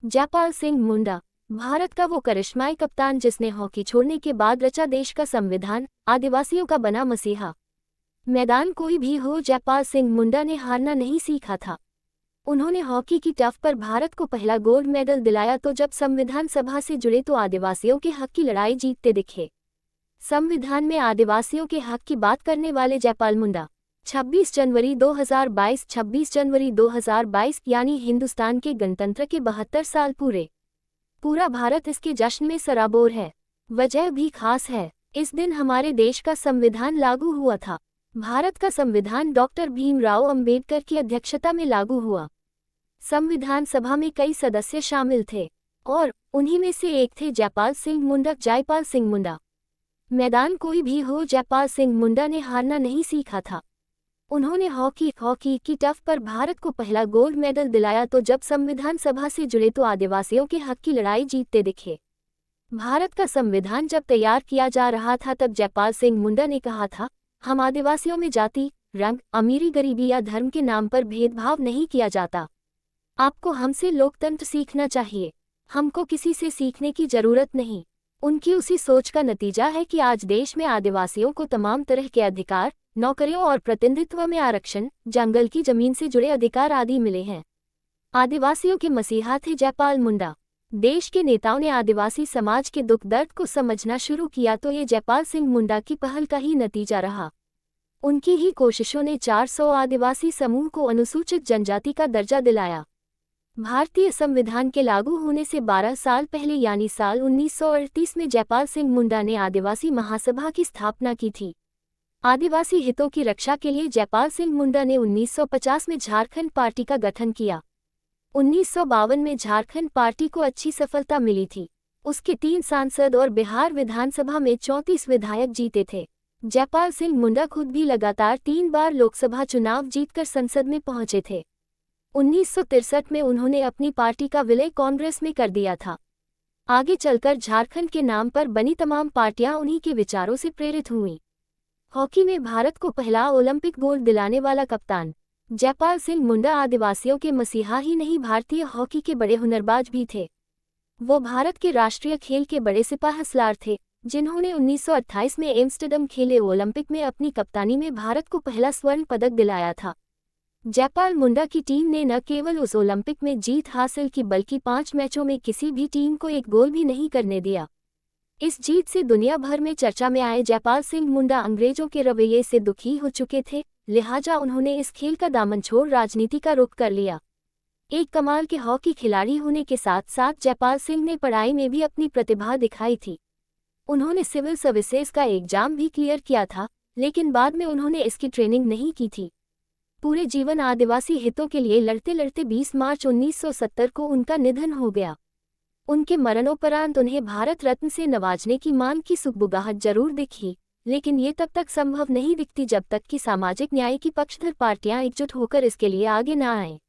जयपाल सिंह मुंडा, भारत का वो करिश्माई कप्तान जिसने हॉकी छोड़ने के बाद रचा देश का संविधान, आदिवासियों का बना मसीहा। मैदान कोई भी हो, जयपाल सिंह मुंडा ने हारना नहीं सीखा था। उन्होंने हॉकी की टर्फ पर भारत को पहला गोल्ड मेडल दिलाया तो जब संविधान सभा से जुड़े तो आदिवासियों के हक की लड़ाई जीतते दिखे। संविधान में आदिवासियों के हक की बात करने वाले जयपाल मुंडा 26 जनवरी 2022 यानी हिंदुस्तान के गणतंत्र के 72 साल पूरा भारत इसके जश्न में सराबोर है। वजह भी खास है, इस दिन हमारे देश का संविधान लागू हुआ था। भारत का संविधान डॉक्टर भीमराव अंबेडकर की अध्यक्षता में लागू हुआ। संविधान सभा में कई सदस्य शामिल थे और उन्हीं में से एक थे जयपाल सिंह मुंडा। मैदान कोई भी हो, जयपाल सिंह मुंडा ने हारना नहीं सीखा था। उन्होंने हॉकी की टर्फ पर भारत को पहला गोल्ड मेडल दिलाया तो जब संविधान सभा से जुड़े तो आदिवासियों के हक की लड़ाई जीतते दिखे। भारत का संविधान जब तैयार किया जा रहा था तब जयपाल सिंह मुंडा ने कहा था, हम आदिवासियों में जाति, रंग, अमीरी, गरीबी या धर्म के नाम पर भेदभाव नहीं किया जाता। आपको हमसे लोकतंत्र सीखना चाहिए, हमको किसी से सीखने की जरूरत नहीं। उनकी उसी सोच का नतीजा है कि आज देश में आदिवासियों को तमाम तरह के अधिकार, नौकरियों और प्रतिनिधित्व में आरक्षण, जंगल की जमीन से जुड़े अधिकार आदि मिले हैं। आदिवासियों के मसीहा थे जयपाल मुंडा। देश के नेताओं ने आदिवासी समाज के दुख दर्द को समझना शुरू किया तो ये जयपाल सिंह मुंडा की पहल का ही नतीजा रहा। उनकी ही कोशिशों ने 400 आदिवासी समूह को अनुसूचित जनजाति का दर्जा दिलाया। भारतीय संविधान के लागू होने से 12 साल पहले यानी साल 1938 में जयपाल सिंह मुंडा ने आदिवासी महासभा की स्थापना की थी। आदिवासी हितों की रक्षा के लिए जयपाल सिंह मुंडा ने 1950 में झारखंड पार्टी का गठन किया। 1952 में झारखंड पार्टी को अच्छी सफलता मिली थी। उसके 3 सांसद और बिहार विधानसभा में 34 विधायक जीते थे। जयपाल सिंह मुंडा खुद भी लगातार 3 बार लोकसभा चुनाव जीतकर संसद में पहुंचे थे। 1963 में उन्होंने अपनी पार्टी का विलय कांग्रेस में कर दिया था। आगे चलकर झारखंड के नाम पर बनी तमाम पार्टियां उन्हीं के विचारों से प्रेरित हुईं। हॉकी में भारत को पहला ओलंपिक गोल्ड दिलाने वाला कप्तान जयपाल सिंह मुंडा आदिवासियों के मसीहा ही नहीं, भारतीय हॉकी के बड़े हुनरबाज भी थे। वो भारत के राष्ट्रीय खेल के बड़े सिपाहीसलार थे, जिन्होंने 1928 में एम्स्टर्डम खेले ओलंपिक में अपनी कप्तानी में भारत को पहला स्वर्ण पदक दिलाया था। जयपाल मुंडा की टीम ने न केवल उस ओलंपिक में जीत हासिल की बल्कि 5 मैचों में किसी भी टीम को एक गोल भी नहीं करने दिया। इस जीत से दुनिया भर में चर्चा में आए जयपाल सिंह मुंडा अंग्रेजों के रवैये से दुखी हो चुके थे, लिहाजा उन्होंने इस खेल का दामन छोड़ राजनीति का रुख कर लिया। एक कमाल के हॉकी खिलाड़ी होने के साथ साथ जयपाल सिंह ने पढ़ाई में भी अपनी प्रतिभा दिखाई थी। उन्होंने सिविल सर्विसेज का एग्जाम भी क्लियर किया था, लेकिन बाद में उन्होंने इसकी ट्रेनिंग नहीं की थी। पूरे जीवन आदिवासी हितों के लिए लड़ते लड़ते 20 मार्च 1970 को उनका निधन हो गया। उनके मरणोपरांत उन्हें भारत रत्न से नवाजने की मांग की सुगबुगाहट जरूर दिखी, लेकिन ये तब तक संभव नहीं दिखती जब तक कि सामाजिक न्याय की पक्षधर पार्टियां एकजुट होकर इसके लिए आगे न आएं।